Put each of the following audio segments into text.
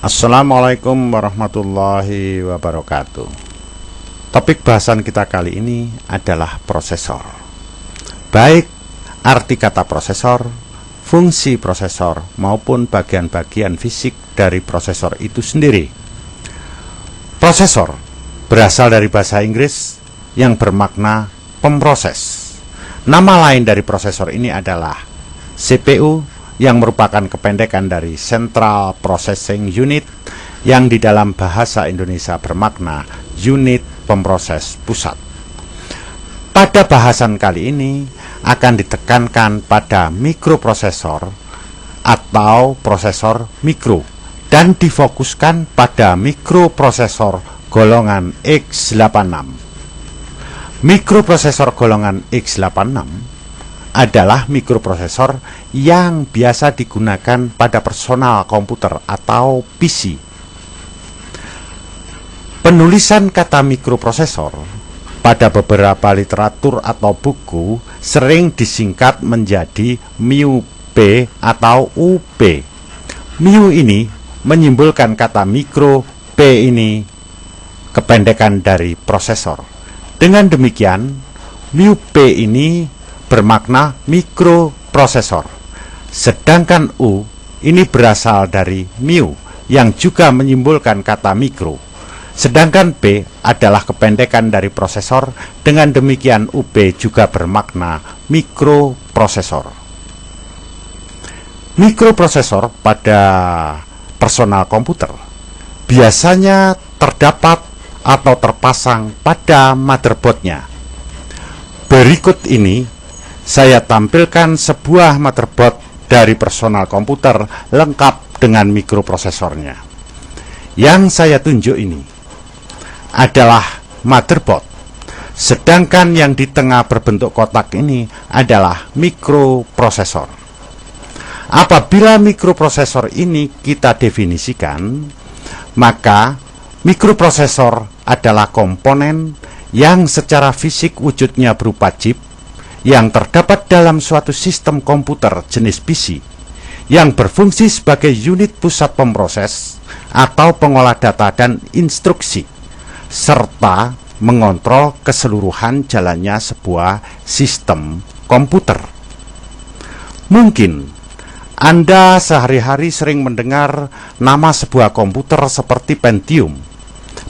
Assalamualaikum warahmatullahi wabarakatuh. Topik bahasan kita kali ini adalah prosesor. Baik arti kata prosesor, fungsi prosesor, maupun bagian-bagian fisik dari prosesor itu sendiri. Prosesor berasal dari bahasa Inggris yang bermakna pemroses. Nama lain dari prosesor ini adalah CPU, yang merupakan kependekan dari Central Processing Unit, yang di dalam bahasa Indonesia bermakna unit pemroses pusat. Pada bahasan kali ini akan ditekankan pada mikroprosesor atau prosesor mikro, dan difokuskan pada mikroprosesor golongan x86. Mikroprosesor golongan x86 adalah mikroprosesor yang biasa digunakan pada personal komputer atau PC. Penulisan kata mikroprosesor pada beberapa literatur atau buku sering disingkat menjadi MIU-P atau UP. MIU ini menyimbolkan kata mikro, P ini kependekan dari prosesor. Dengan demikian, MIU-P ini bermakna mikroprosesor, sedangkan U ini berasal dari MIU yang juga menyimbolkan kata mikro, sedangkan P adalah kependekan dari prosesor. Dengan demikian UP juga bermakna mikroprosesor. Mikroprosesor pada personal komputer biasanya terdapat atau terpasang pada motherboardnya. Berikut ini saya tampilkan sebuah motherboard dari personal komputer lengkap dengan mikroprosesornya. Yang saya tunjuk ini adalah motherboard, sedangkan yang di tengah berbentuk kotak ini adalah mikroprosesor. Apabila mikroprosesor ini kita definisikan, maka mikroprosesor adalah komponen yang secara fisik wujudnya berupa chip yang terdapat dalam suatu sistem komputer jenis PC yang berfungsi sebagai unit pusat pemroses atau pengolah data dan instruksi, serta mengontrol keseluruhan jalannya sebuah sistem komputer. Mungkin Anda sehari-hari sering mendengar nama sebuah komputer seperti Pentium,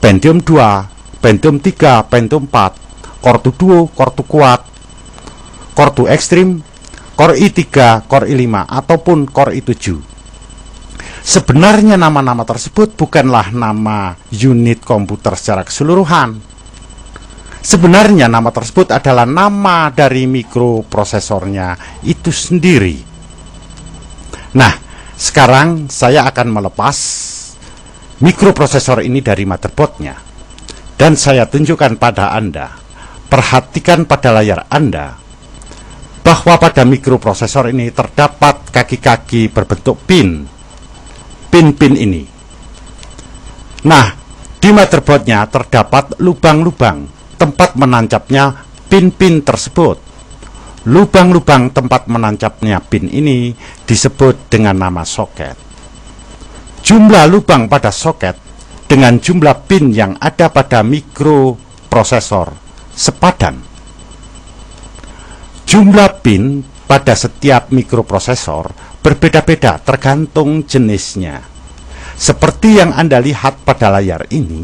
Pentium 2, Pentium 3, Pentium 4, Core 2 Duo, Core 2 Quad, Core 2 Extreme, Core i3, Core i5, ataupun Core i7. Sebenarnya nama-nama tersebut bukanlah nama unit komputer secara keseluruhan. Sebenarnya nama tersebut adalah nama dari mikroprosesornya itu sendiri. Nah, sekarang saya akan melepas mikroprosesor ini dari motherboardnya, dan saya tunjukkan pada Anda. Perhatikan pada layar Anda bahwa pada mikroprosesor ini terdapat kaki-kaki berbentuk pin ini. Nah, di motherboardnya terdapat lubang-lubang tempat menancapnya pin-pin tersebut. Lubang-lubang tempat menancapnya pin ini disebut dengan nama soket. Jumlah lubang pada soket dengan jumlah pin yang ada pada mikroprosesor sepadan. Jumlah pin pada setiap mikroprosesor berbeda-beda tergantung jenisnya. Seperti yang Anda lihat pada layar ini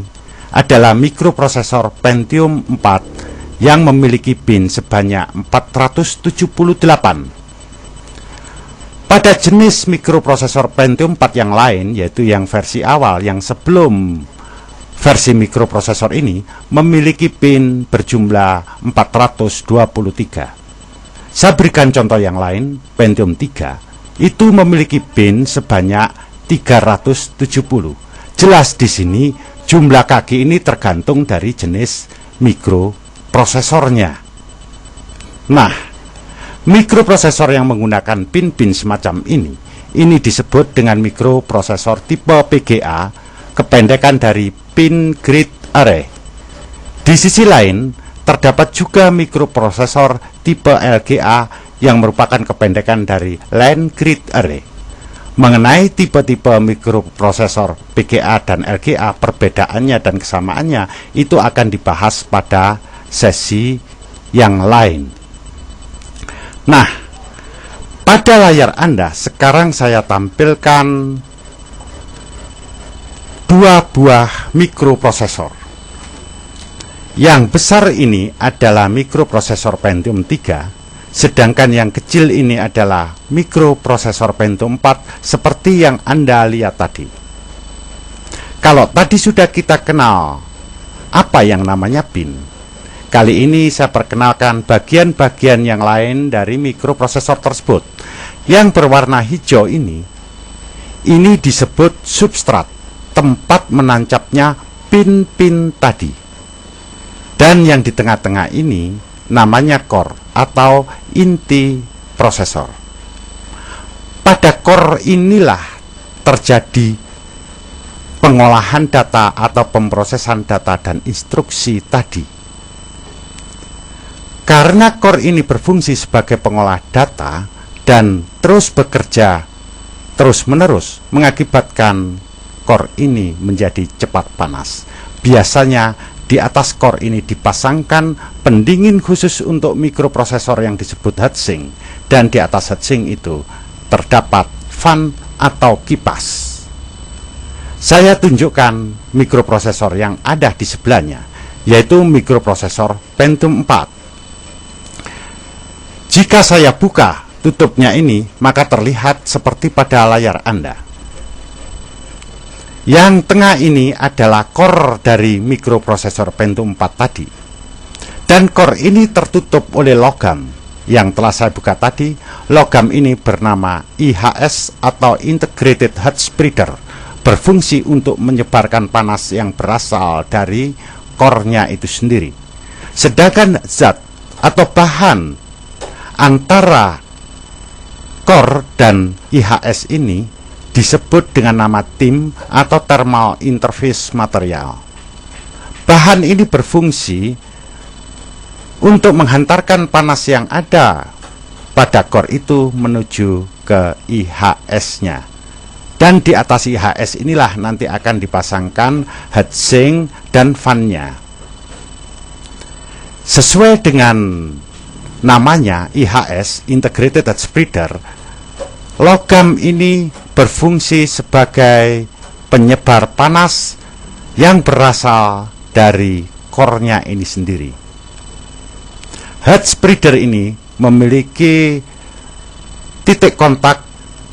adalah mikroprosesor Pentium 4 yang memiliki pin sebanyak 478. Pada jenis mikroprosesor Pentium 4 yang lain, yaitu yang versi awal yang sebelum versi mikroprosesor ini, memiliki pin berjumlah 423. Saya berikan contoh yang lain. Pentium 3 itu memiliki pin sebanyak 370. Jelas di sini jumlah kaki ini tergantung dari jenis mikroprosesornya. Nah, mikroprosesor yang menggunakan pin-pin semacam ini disebut dengan mikroprosesor tipe PGA, kependekan dari Pin Grid Array. Di sisi lain, terdapat juga mikroprosesor tipe LGA yang merupakan kependekan dari Line Grid Array. Mengenai tipe-tipe mikroprosesor VGA dan LGA, perbedaannya dan kesamaannya itu akan dibahas pada sesi yang lain. Nah, pada layar Anda sekarang saya tampilkan dua buah mikroprosesor. Yang besar ini adalah mikroprosesor Pentium 3, sedangkan yang kecil ini adalah mikroprosesor Pentium 4 seperti yang Anda lihat tadi. Kalau tadi sudah kita kenal apa yang namanya pin, kali ini saya perkenalkan bagian-bagian yang lain dari mikroprosesor tersebut. Yang berwarna hijau ini disebut substrat, tempat menancapnya pin-pin tadi. Dan yang di tengah-tengah ini namanya core atau inti prosesor. Pada core inilah terjadi pengolahan data atau pemrosesan data dan instruksi tadi. Karena core ini berfungsi sebagai pengolah data dan terus bekerja terus-menerus, mengakibatkan core ini menjadi cepat panas. Biasanya di atas core ini dipasangkan pendingin khusus untuk mikroprosesor yang disebut heatsink, dan di atas heatsink itu terdapat fan atau kipas. Saya tunjukkan mikroprosesor yang ada di sebelahnya, yaitu mikroprosesor Pentium 4. Jika saya buka tutupnya ini, maka terlihat seperti pada layar Anda. Yang tengah ini adalah core dari mikroprosesor Pentium 4 tadi. Dan core ini tertutup oleh logam yang telah saya buka tadi. Logam ini bernama IHS atau Integrated Heat Spreader, berfungsi untuk menyebarkan panas yang berasal dari core-nya itu sendiri. Sedangkan zat atau bahan antara core dan IHS ini disebut dengan nama TIM atau Thermal Interface Material. Bahan ini berfungsi untuk menghantarkan panas yang ada pada core itu menuju ke IHS-nya. Dan di atas IHS inilah nanti akan dipasangkan heatsink dan fan-nya. Sesuai dengan namanya IHS, Integrated Heat Spreader, logam ini berfungsi sebagai penyebar panas yang berasal dari core-nya ini sendiri. Heat spreader ini memiliki titik kontak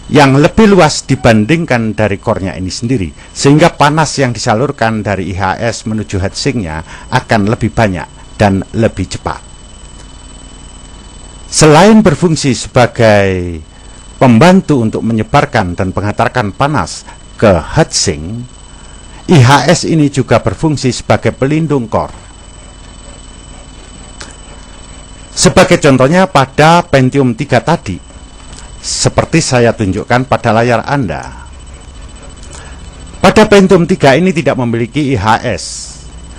yang lebih luas dibandingkan dari core-nya ini sendiri, sehingga panas yang disalurkan dari IHS menuju heatsink-nya akan lebih banyak dan lebih cepat. Selain berfungsi sebagai pembantu untuk menyebarkan dan menghantarkan panas ke heatsink, IHS ini juga berfungsi sebagai pelindung core. Sebagai contohnya pada Pentium 3 tadi, seperti saya tunjukkan pada layar Anda. Pada Pentium 3 ini tidak memiliki IHS,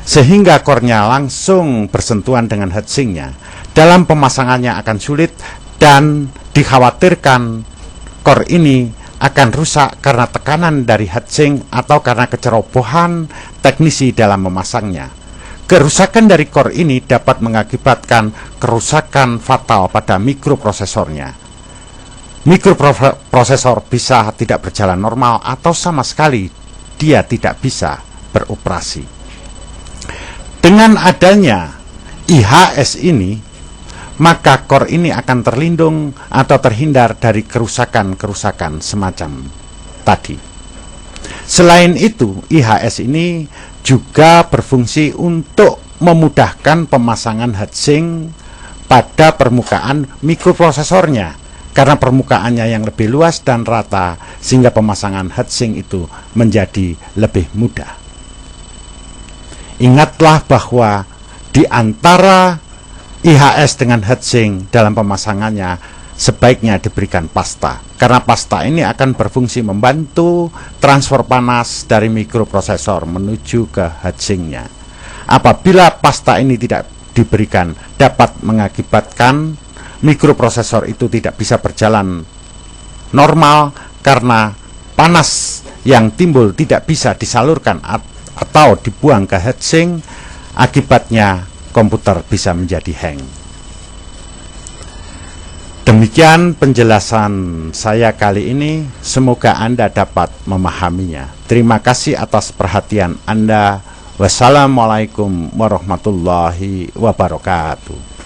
sehingga core-nya langsung bersentuhan dengan heatsink-nya. Dalam pemasangannya akan sulit dan dikhawatirkan core ini akan rusak karena tekanan dari heatsink atau karena kecerobohan teknisi dalam memasangnya. Kerusakan dari core ini dapat mengakibatkan kerusakan fatal pada mikroprosesornya. Mikroprosesor bisa tidak berjalan normal atau sama sekali dia tidak bisa beroperasi. Dengan adanya IHS ini, maka core ini akan terlindung atau terhindar dari kerusakan-kerusakan semacam tadi. Selain itu, IHS ini juga berfungsi untuk memudahkan pemasangan heatsink pada permukaan mikroprosesornya, karena permukaannya yang lebih luas dan rata, sehingga pemasangan heatsink itu menjadi lebih mudah. Ingatlah bahwa di antara IHS dengan heatsink dalam pemasangannya sebaiknya diberikan pasta, karena pasta ini akan berfungsi membantu transfer panas dari mikroprosesor menuju ke heatsinknya. Apabila pasta ini tidak diberikan, dapat mengakibatkan mikroprosesor itu tidak bisa berjalan normal karena panas yang timbul tidak bisa disalurkan atau dibuang ke heatsink, akibatnya komputer bisa menjadi hang. Demikian penjelasan saya kali ini, semoga Anda dapat memahaminya. Terima kasih atas perhatian Anda. Wassalamualaikum warahmatullahi wabarakatuh.